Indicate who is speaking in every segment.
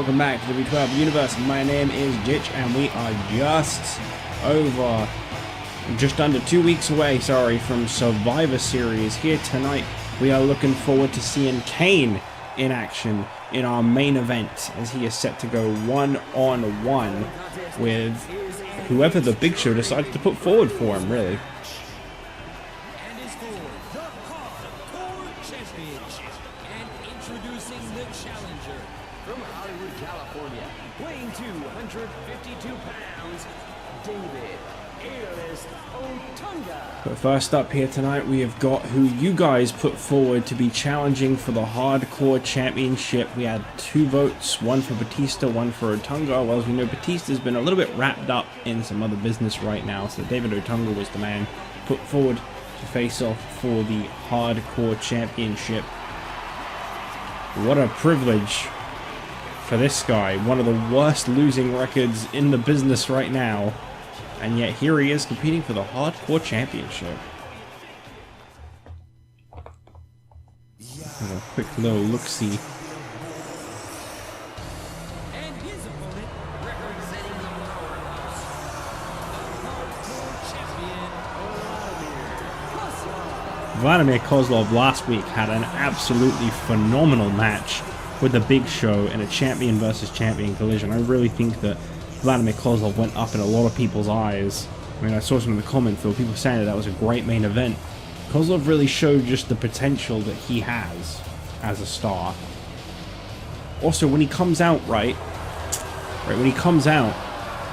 Speaker 1: welcome back to the W12 Universe. My name is Jitch, and we are just under 2 weeks away, from Survivor Series. Here tonight, we are looking forward to seeing Kane in action in our main event, as he is set to go one-on-one with whoever the Big Show decides to put forward for him, really.
Speaker 2: Weighing 252 pounds, David Otunga.
Speaker 1: But first up here tonight, we have got who you guys put forward to be challenging for the Hardcore Championship. We had 2 votes, one for Batista, one for Otunga. Well, as we know, Batista's been a little bit wrapped up in some other business right now, so David Otunga was the man put forward to face off for the Hardcore Championship. What a privilege for this guy, one of the worst losing records in the business right now, and yet here he is competing for the Hardcore Championship. Have a quick little look-see.
Speaker 2: And his opponent, representing the powerhouse, the Hardcore Champion,
Speaker 1: Vladimir Kozlov last week had an absolutely phenomenal match with the Big Show in a champion versus champion collision. I really think that Vladimir Kozlov went up in a lot of people's eyes. I mean, I saw some in the comments, though, people saying that was a great main event. Kozlov really showed just the potential that he has as a star. Also, when he comes out, when he comes out,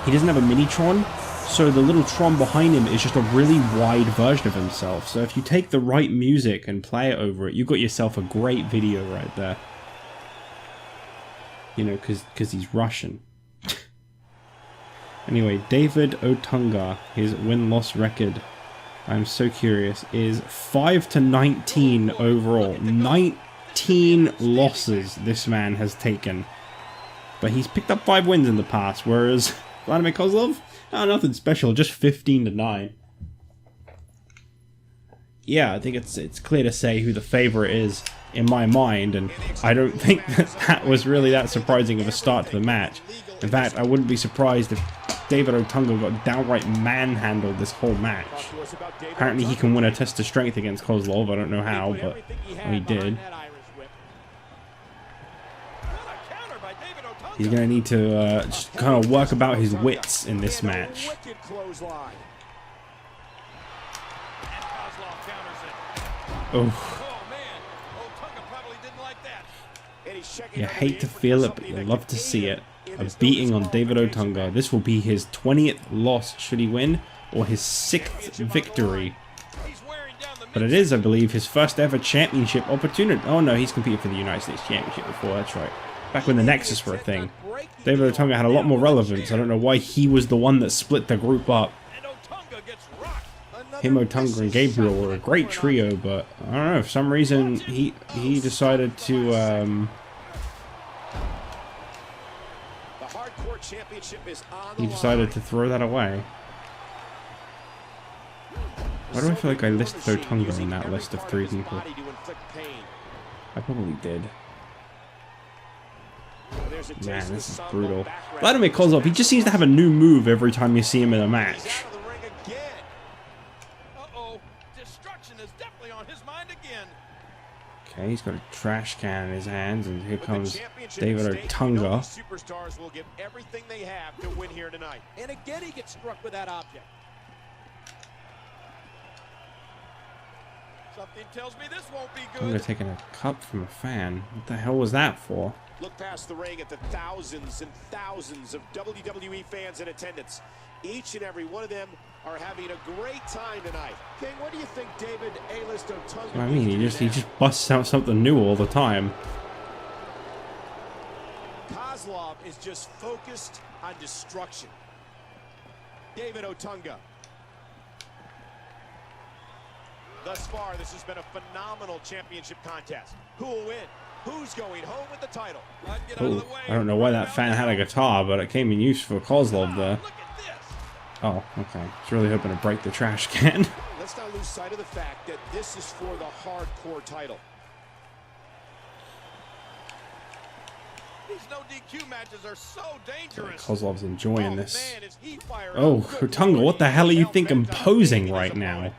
Speaker 1: he doesn't have a mini-tron, so the little Tron behind him is just a really wide version of himself. So if you take the right music and play it over it, you've got yourself a great video right there. You know, because he's Russian. Anyway, David Otunga, his win-loss record, I'm so curious, is 5-19 overall. 19 losses this man has taken. But he's picked up 5 wins in the past, whereas Vladimir Kozlov, oh, nothing special, just 15-9. Yeah, I think it's clear to say who the favorite is in my mind, and I don't think that was really that surprising of a start to the match. In fact, I wouldn't be surprised if David Otunga got downright manhandled this whole match. Apparently he can win a test of strength against Kozlov. I don't know how, but he did. He's going to need to just kind of work about his wits in this match. Oh. You hate to feel it, but you love to see it. A beating on David Otunga. This will be his 20th loss should he win, or his 6th victory. But it is, I believe, his first ever championship opportunity. Oh no, he's competed for the United States Championship before, that's right. Back when the Nexus were a thing. David Otunga had a lot more relevance. I don't know why he was the one that split the group up. Him, Otunga, and Gabriel were a great trio, but I don't know, for some reason he decided to throw that away. Why do I feel like I listed Otunga in that list of 3 people? I probably did. Man, this is brutal. Vladimir Kozlov, he just seems to have a new move every time you see him in a match. Okay, he's got a trash can in his hands, and here comes David Otunga.
Speaker 3: Superstars will give everything they have to win here tonight. And again, he gets struck with that object. Something tells me this won't be good.
Speaker 1: Otunga taking a cup from a fan. What the hell was that for?
Speaker 3: Look past the ring at the thousands and thousands of WWE fans in attendance. Each and every one of them are having a great time tonight. King, what do you think David A-list Otunga?
Speaker 1: I mean, he just busts out something new all the time.
Speaker 3: Kozlov is just focused on destruction. David Otunga. Thus far, this has been a phenomenal championship contest. Who will win? Who's going home with the title?
Speaker 1: Oh, I don't know why that fan had a guitar, but it came in use for Kozlov there. Oh, okay. He's really hoping to break the trash can.
Speaker 3: Let's not lose sight of the fact that this is for the hardcore title.
Speaker 4: These no DQ matches are so dangerous.
Speaker 1: Kozlov's enjoying this.
Speaker 3: Man, is he fired
Speaker 1: Oh,
Speaker 3: up. Good
Speaker 1: Otunga, what the hell are you
Speaker 3: Now
Speaker 1: thinking
Speaker 3: bedtime
Speaker 1: posing
Speaker 3: for
Speaker 1: right
Speaker 3: his
Speaker 1: now?
Speaker 3: opponent.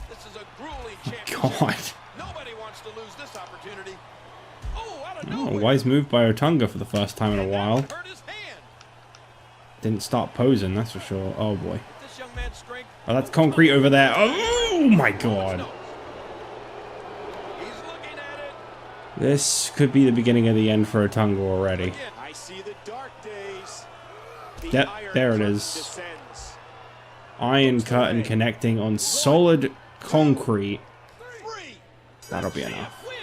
Speaker 4: This is a grueling championship.
Speaker 1: God.
Speaker 4: Nobody wants to lose this opportunity. Oh, out of
Speaker 1: Oh,
Speaker 4: nowhere.
Speaker 1: wise move by Otunga for the first time in a while.
Speaker 4: Hurt his hand.
Speaker 1: Didn't start posing, that's for sure. Oh boy.
Speaker 4: This young man's strength.
Speaker 1: Oh, that's concrete over there. Oh my god.
Speaker 4: He's looking at it.
Speaker 1: This could be the beginning of the end for Otunga already.
Speaker 3: I see the dark days. The
Speaker 1: Yep,
Speaker 3: iron
Speaker 1: there it
Speaker 3: curtain
Speaker 1: is.
Speaker 3: descends.
Speaker 1: Iron cut and connecting on solid concrete.
Speaker 3: Three.
Speaker 1: That'll be enough.
Speaker 4: Win.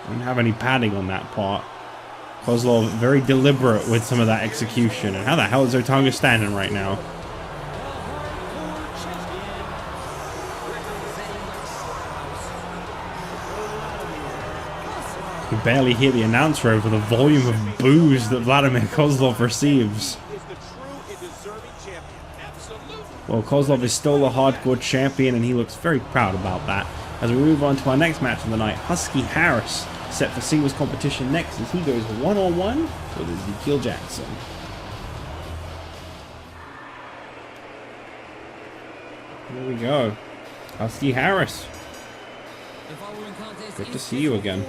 Speaker 1: Don't have any padding on that part. Kozlov very deliberate with some of that execution. And how the hell is Otunga standing right now? You barely hear the announcer over the volume of boos that Vladimir Kozlov receives.
Speaker 3: Is the true and deserving champion.
Speaker 4: Absolutely.
Speaker 1: Well, Kozlov is still the hardcore champion, and he looks very proud about that. As we move on to our next match of the night, Husky Harris set for singles competition next as he goes one-on-one with Ezekiel Jackson. There we go. Husky Harris. Good to see you again.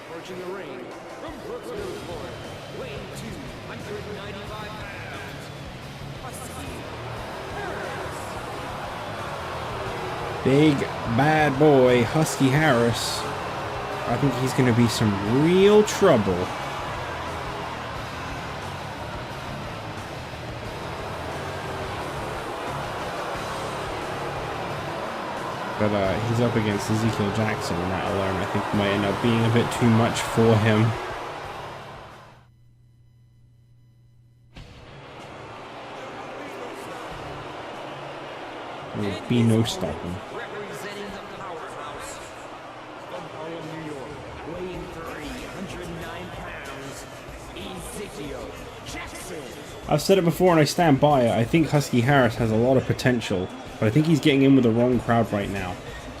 Speaker 2: Approaching the ring from Brooklyn, New York, weighing 295 pounds, Husky Harris.
Speaker 1: Big bad boy Husky Harris. I think he's going to be some real trouble. But he's up against Ezekiel Jackson, and that alone I think might end up being a bit too much for him. There will be no stopping.
Speaker 2: Representing the powerhouse from Harlem, New York, weighing 309 pounds, Ezekiel Jackson.
Speaker 1: I've said it before and I stand by it. I think Husky Harris has a lot of potential, but I think he's getting in with the wrong crowd right now.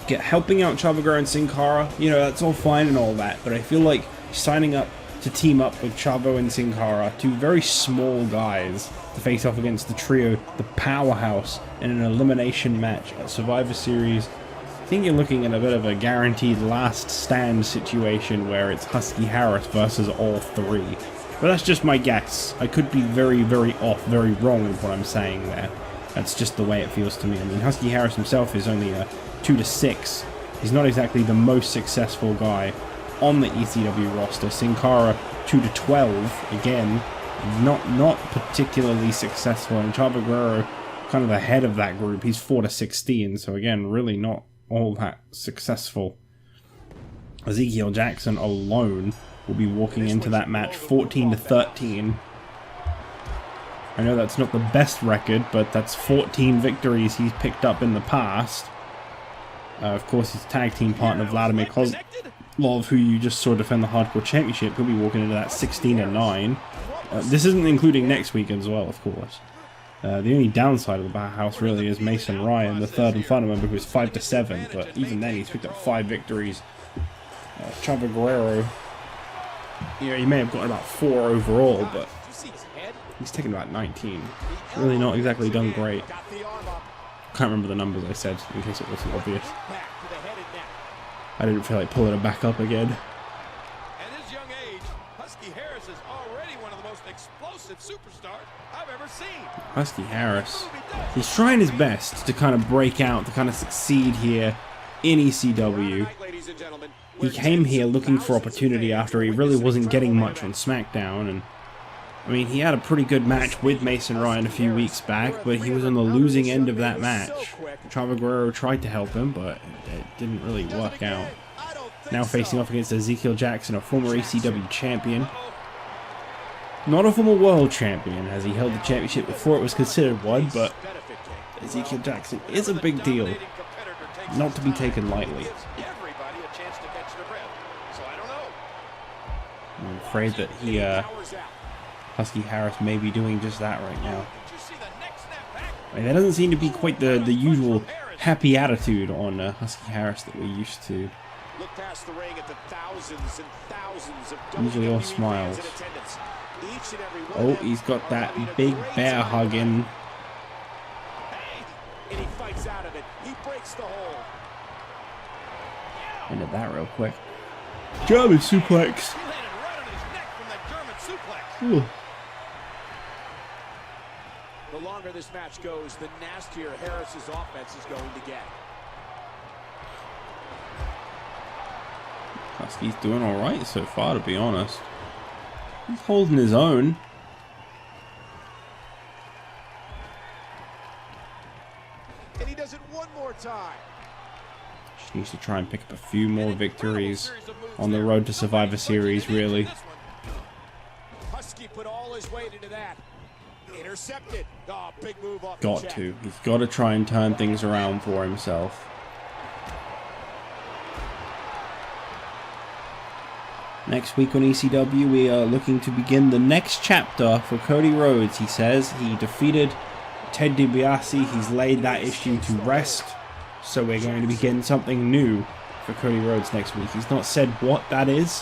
Speaker 1: Helping out Chavo Guerrero and Sin Cara, you know, that's all fine and all that, but I feel like signing up to team up with Chavo and Sin Cara, two very small guys, to face off against the trio, the powerhouse, in an elimination match at Survivor Series. I think you're looking at a bit of a guaranteed last stand situation where it's Husky Harris versus all three. But that's just my guess. I could be very, very off, very wrong with what I'm saying there. That's just the way it feels to me. I mean, Husky Harris himself is only a 2-6. He's not exactly the most successful guy on the ECW roster. Sin Cara 2-12. Again, not particularly successful. And Chavo Guerrero, kind of the head of that group, he's 4-16. So again, really not all that successful. Ezekiel Jackson alone will be walking into that match 14-13. I know that's not the best record, but that's 14 victories he's picked up in the past. Of course, his tag team partner Vladimir Kozlov, who you just saw defend the Hardcore Championship, he'll be walking into that 16-9. This isn't including next week as well, of course. The only downside of the Powerhouse really is Mason Ryan, the third and final member, who is 5-7, but even then he's picked up 5 victories. Chavo Guerrero, you know, he may have gotten about 4 overall, but he's taken about 19. Really not exactly done great. Can't remember the numbers I said, in case it wasn't obvious. I didn't feel like pulling it back up again.
Speaker 4: At his young age, Husky Harris is already one of the most explosive superstars I've ever seen.
Speaker 1: Husky Harris, he's trying his best to kind of break out, to kind of succeed here in ECW. He came here looking for opportunity after he really wasn't getting much on SmackDown, and I mean, he had a pretty good match with Mason Ryan a few weeks back, but he was on the losing end of that match. Chavo Guerrero tried to help him, but it didn't really work out. Now facing off against Ezekiel Jackson, a former ECW champion. Not a former world champion, as he held the championship before it was considered one, but Ezekiel Jackson is a big deal. Not to be taken lightly. I'm afraid that Husky Harris may be doing just that right now. I mean, there doesn't seem to be quite the usual happy attitude on Husky Harris that we're used to.
Speaker 3: Look past the ring at the thousands and thousands of
Speaker 1: Usually all
Speaker 3: WWE
Speaker 1: smiles.
Speaker 3: fans in attendance. Each and every one
Speaker 1: Oh,
Speaker 3: of them
Speaker 1: he's got
Speaker 3: are
Speaker 1: that
Speaker 3: having a
Speaker 1: big
Speaker 3: great
Speaker 1: bear
Speaker 3: time
Speaker 1: hug
Speaker 3: tonight.
Speaker 1: in.
Speaker 3: And he fights out of it. He breaks the hold.
Speaker 1: Ended that real quick. German suplex.
Speaker 4: He landed right on his neck from that German suplex.
Speaker 1: Ooh.
Speaker 3: The longer this match goes, the nastier Harris's offense is going to get.
Speaker 1: Husky's doing alright so far, to be honest. He's holding his own.
Speaker 3: And he does it one more time.
Speaker 1: Just needs to try and pick up a few more victories on the road to Survivor Series, really.
Speaker 3: Husky put all his weight into that. Intercepted. Oh, big move off the
Speaker 1: Got
Speaker 3: check.
Speaker 1: to. He's got to try and turn things around for himself. Next week on ECW, we are looking to begin the next chapter for Cody Rhodes. He says he defeated Ted DiBiase. He's laid that issue to rest. So we're going to begin something new for Cody Rhodes next week. He's not said what that is.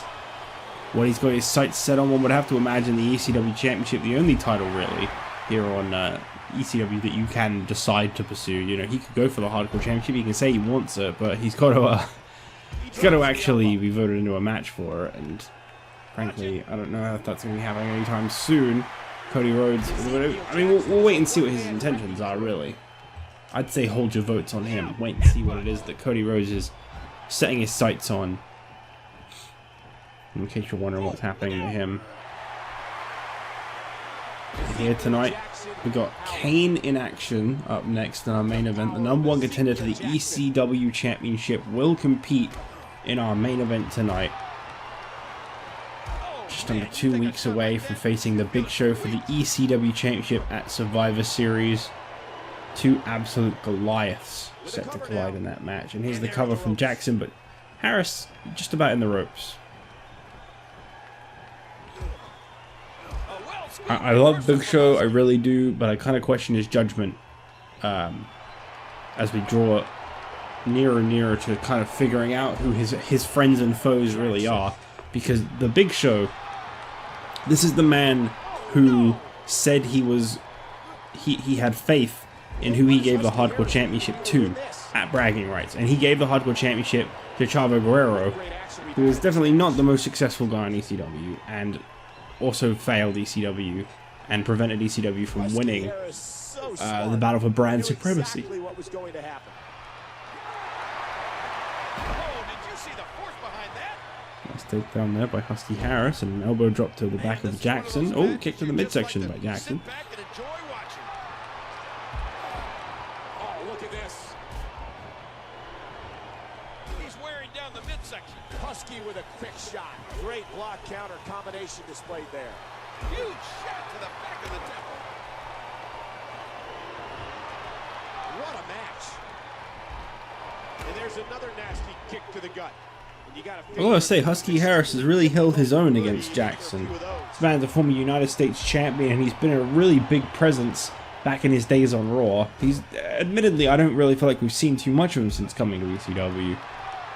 Speaker 1: What he's got his sights set on, one would have to imagine the ECW Championship, the only title really here on ECW that you can decide to pursue. You know, he could go for the Hardcore Championship. He can say he wants it, but he's got to actually be voted into a match for it. And frankly, I don't know if that's going to be happening anytime soon. Cody Rhodes, I mean, we'll wait and see what his intentions are, really. I'd say hold your votes on him. Wait and see what it is that Cody Rhodes is setting his sights on. In case you're wondering what's happening to him. Here tonight, we got Kane in action up next in our main event. The #1 contender to the ECW Championship will compete in our main event tonight. Just under 2 weeks away from facing the Big Show for the ECW Championship at Survivor Series. Two absolute Goliaths set to collide in that match. And here's the cover from Jackson, but Harris just about in the ropes. I love Big Show, I really do, but I kind of question his judgment as we draw nearer and nearer to kind of figuring out who his friends and foes really are. Because the Big Show, this is the man who said he had faith in who he gave the Hardcore Championship to at Bragging Rights. And he gave the Hardcore Championship to Chavo Guerrero, who is definitely not the most successful guy in ECW, and also failed ECW and prevented ECW from winning the battle for brand supremacy. Nice takedown there by Husky Harris, and an elbow drop to the back of Jackson. Oh, kick to the midsection by Jackson.
Speaker 3: Oh, look at this.
Speaker 4: He's wearing down the midsection.
Speaker 3: Husky with a quick shot. Great block counter combination displayed there.
Speaker 4: Huge shot to the back of the temple.
Speaker 3: What a match. And there's another nasty kick to the gut. And you gotta
Speaker 1: I gotta say, Husky Harris has really held his own against Jackson. This man's a former United States champion, and he's been a really big presence back in his days on Raw. He's, admittedly, I don't really feel like we've seen too much of him since coming to ECW.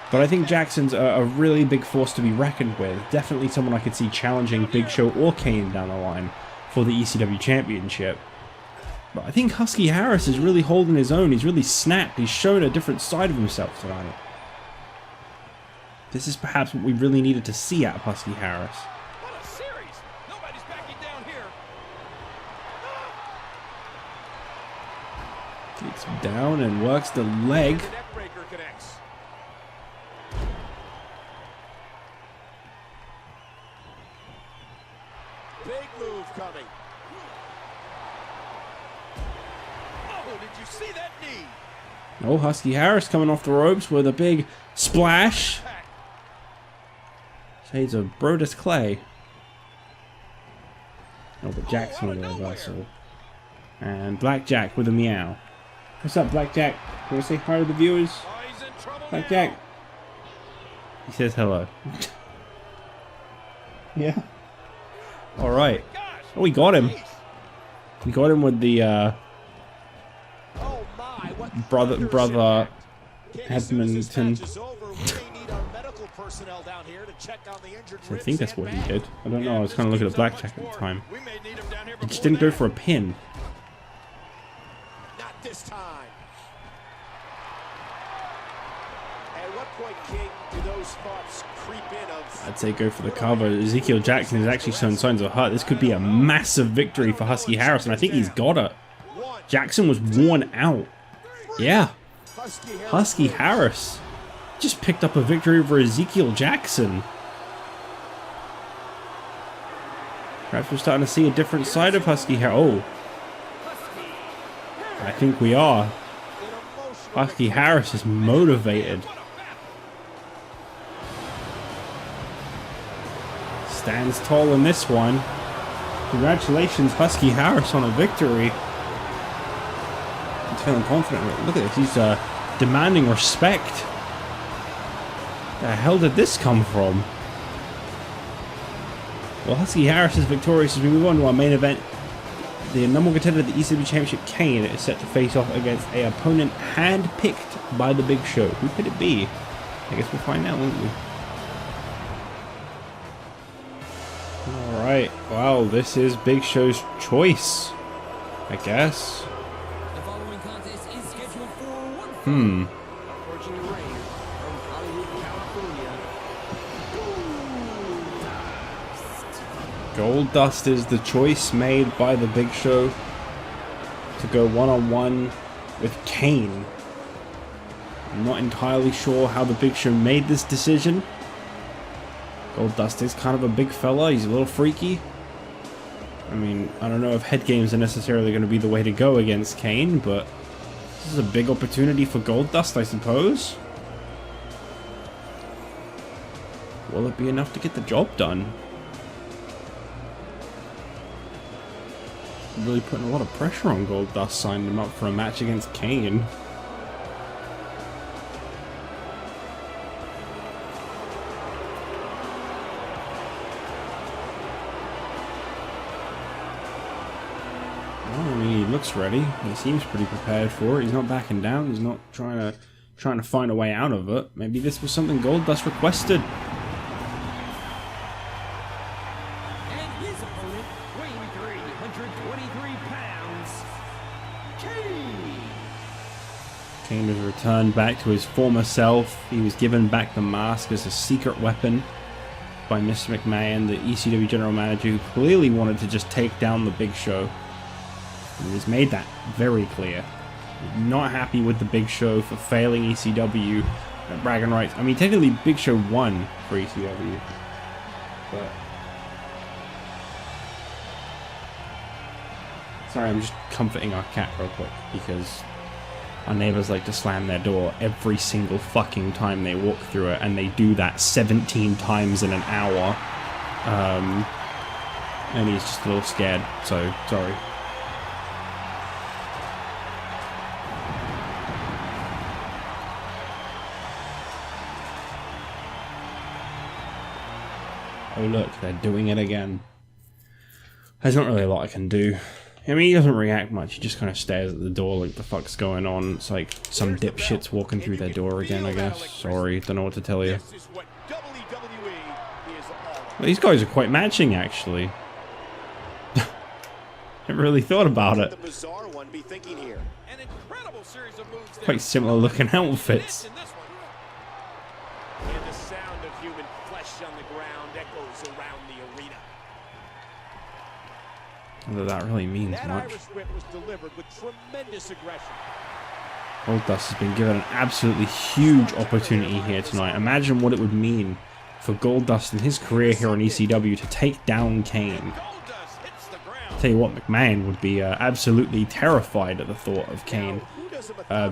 Speaker 1: But I think Jackson's a really big force to be reckoned with. Definitely someone I could see challenging Big Show or Kane down the line for the ECW Championship. But I think Husky Harris is really holding his own. He's really snapped. He's shown a different side of himself tonight. This is perhaps what we really needed to see out of Husky Harris.
Speaker 4: What a series! Nobody's backing down here.
Speaker 1: Gets down and works the leg.
Speaker 3: The neckbreaker connects. Big move coming.
Speaker 4: Oh, did you see that knee?
Speaker 1: Oh, Husky Harris coming off the ropes with a big splash. Shades of Brodus Clay. Oh, but Jackson with a reversal. And Blackjack with a meow. What's up, Blackjack? You want to say hi to the viewers?
Speaker 4: Oh, he's in trouble
Speaker 1: Blackjack.
Speaker 4: now.
Speaker 1: He says hello. Yeah. Alright.
Speaker 4: Gosh,
Speaker 1: Oh, we got him.
Speaker 4: jeez.
Speaker 1: We got him with the,
Speaker 3: Oh my, what
Speaker 1: brother Edmonton. I think that's what he did. I don't know. I was kind of looking at blackjack at the time. He just didn't go for a pin.
Speaker 3: Not this time. At what point, King, do those thoughts creep in of...
Speaker 1: I'd say go for the cover. Ezekiel Jackson has actually shown signs of hurt. This could be a massive victory for Husky Harris, and I think he's got it. Jackson was worn out. Yeah. Husky Harris just picked up a victory over Ezekiel Jackson. Perhaps we're starting to see a different side of Husky Harris. Oh. I think we are. Husky Harris is motivated. Stands tall in this one. Congratulations, Husky Harris, on a victory. He's feeling confident. Look at this. He's demanding respect. The hell did this come from? Well, Husky Harris is victorious as we move on to our main event. The number one contender of the ECW Championship, Kane, is set to face off against an opponent handpicked by the Big Show. Who could it be? I guess we'll find out, won't we? Alright, well, this is Big Show's choice, I guess.
Speaker 2: The following contest is scheduled for one approaching the ring from Hollywood, California.
Speaker 1: Goldust is the choice made by the Big Show to go one-on-one with Kane. I'm not entirely sure how the Big Show made this decision. Goldust is kind of a big fella. He's a little freaky. I mean, I don't know if head games are necessarily going to be the way to go against Kane, but this is a big opportunity for Goldust, I suppose. Will it be enough to get the job done? Really putting a lot of pressure on Goldust, signing him up for a match against Kane. Well, I mean, he looks ready. He seems pretty prepared for it. He's not backing down. He's not trying to find a way out of it. Maybe this was something Goldust requested. Kane was returned back to his former self. He was given back the mask as a secret weapon by Mr. McMahon, the ECW general manager, who clearly wanted to just take down the Big Show. And he's made that very clear. Not happy with the Big Show for failing ECW at bragging rights. I mean, technically Big Show won for ECW. But... sorry, I'm just comforting our cat real quick because... our neighbors like to slam their door every single fucking time they walk through it, and they do that 17 times in an hour. And he's just a little scared, so sorry. Oh look, they're doing it again. There's not really a lot I can do. I mean, he doesn't react much. He just kind of stares at the door like the fuck's going on. It's like some dipshits walking through their door again, I guess. Sorry, don't know what to tell you. Well, these guys are quite matching, actually. Never really thought about it. Quite similar looking outfits.
Speaker 3: And the sound of human flesh on the ground echoes around the arena.
Speaker 1: Whether that really means
Speaker 3: that
Speaker 1: much.
Speaker 3: Irish whip was delivered with tremendous aggression.
Speaker 1: Goldust has been given an absolutely huge opportunity here tonight. Imagine what it would mean for Goldust in his career here on ECW to take down Kane. Tell you what, McMahon would be absolutely terrified at the thought of Kane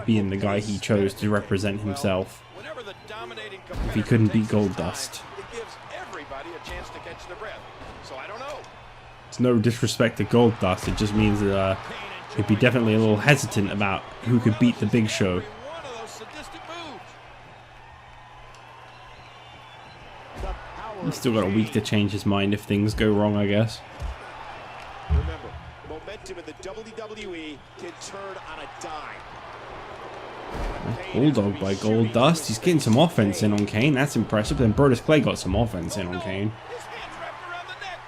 Speaker 1: being the guy he chose to represent himself. If he couldn't beat Goldust. It's no disrespect to Goldust, it just means that he'd be definitely a little hesitant about who could beat the Big Show. He's still got a week to change his mind if things go wrong, I guess.
Speaker 3: Remember, momentum in the WWE can turn on a dime.
Speaker 1: Bulldog by Goldust. He's getting some offense in on Kane. That's impressive. Then Brodus Clay got some offense in on Kane.
Speaker 4: His hands wrapped around the neck.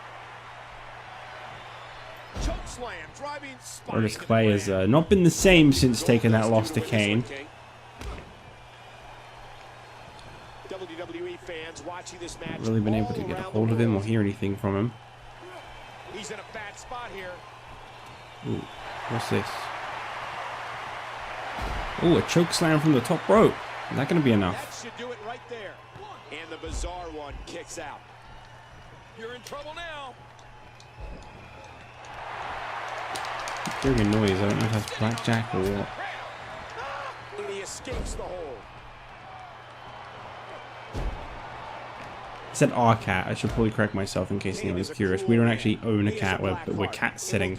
Speaker 3: Chokeslam, driving spine
Speaker 1: Brodus
Speaker 3: to the
Speaker 1: Clay has
Speaker 3: ground.
Speaker 1: not been the same since taking that loss to Kane.
Speaker 3: WWE fans watching this match.
Speaker 1: Really been able to get a hold of him or hear anything from him.
Speaker 3: He's in a bad spot here.
Speaker 1: Ooh, what's this? Ooh, a choke slam from the top rope. Is that going to be enough?
Speaker 3: That should do it right there. And the bizarre one kicks out.
Speaker 4: You're in trouble now.
Speaker 1: Hearing a noise. I don't know if that's blackjack or what.
Speaker 3: And he escapes the hold.
Speaker 1: I said our cat. I should probably correct myself in case anyone's curious. We don't actually own a cat. We're cat sitting.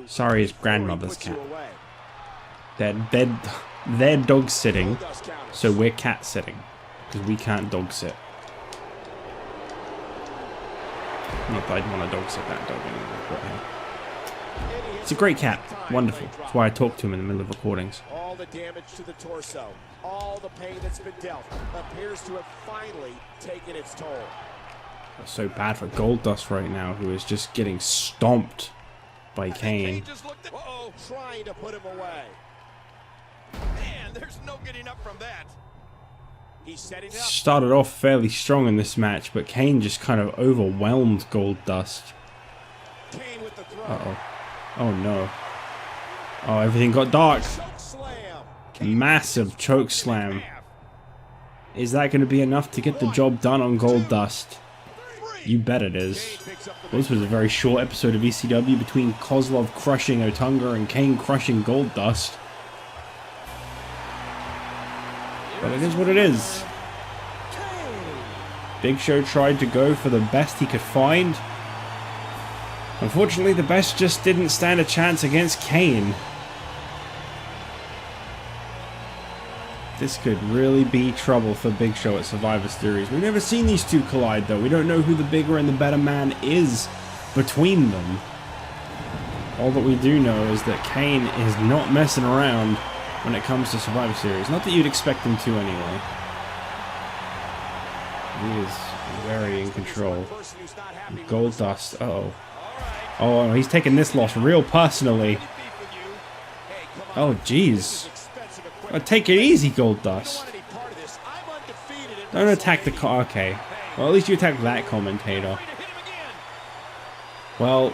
Speaker 1: SARIA'S grandmother's cat. They're dog sitting, so we're cat sitting because we can't dog sit. Not that I'd want to dog sit that dog anyway, but hey. It's a great cat. Wonderful. That's why I talk to him in the middle of recordings.
Speaker 3: All the damage to the torso, all the pain that's been dealt, appears to have finally taken its toll.
Speaker 1: That's so bad for Goldust right now, who is just getting stomped by Kane.
Speaker 4: Just looked at, uh-oh.
Speaker 3: Trying to put him away.
Speaker 4: Man, there's no getting up from that.
Speaker 3: He's setting it up.
Speaker 1: Started off fairly strong in this match, but Kane just kind of overwhelmed Goldust.
Speaker 3: Kane with the throw.
Speaker 1: Uh-oh. Oh no. Oh, everything got dark.
Speaker 3: Choke slam.
Speaker 1: Massive choke slam. Is that going to be enough to get the job done on Goldust? You bet it is. This was a very short episode of ECW between Kozlov crushing Otunga and Kane crushing Goldust. But it is what it is. Big Show tried to go for the best he could find. Unfortunately, the best just didn't stand a chance against Kane. This could really be trouble for Big Show at Survivor Series. We've never seen these two collide, though. We don't know who the bigger and the better man is between them. All that we do know is that Kane is not messing around when it comes to Survivor Series. Not that you'd expect him to anyway. He is very in control. Goldust, uh-oh. Oh, he's taking this loss real personally. Oh, jeez. Take it easy, Goldust. Don't attack the okay. Well, at least you attacked that commentator. Well,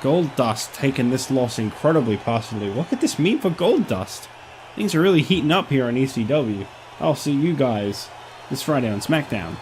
Speaker 1: Goldust taking this loss incredibly personally. What could this mean for Goldust? Things are really heating up here on ECW. I'll see you guys this Friday on SmackDown.